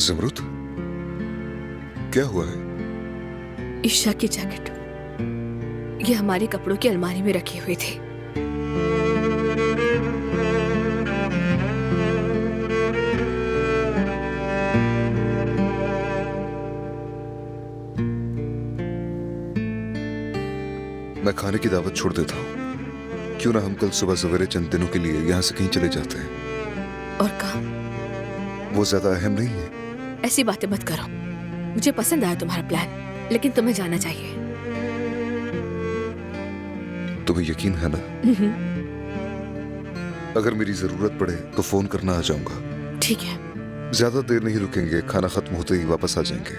ज़मरुद, क्या हुआ है? ईशा की जैकेट ये हमारे कपड़ों की अलमारी में रखी हुई थी। मैं खाने की दावत छोड़ देता हूँ। क्यों ना हम कल सुबह सवेरे चंद दिनों के लिए यहाँ से कहीं चले जाते हैं। और काम वो ज्यादा अहम नहीं है। ऐसी बातें मत करो। मुझे पसंद आया तुम्हारा प्लान, लेकिन तुम्हें जाना चाहिए। तुम्हें यकीन है ना? अगर मेरी जरूरत पड़े तो फोन करना आ जाऊंगा। ठीक है। ज्यादा देर नहीं रुकेंगे, खाना खत्म होते ही वापस आ जाएंगे।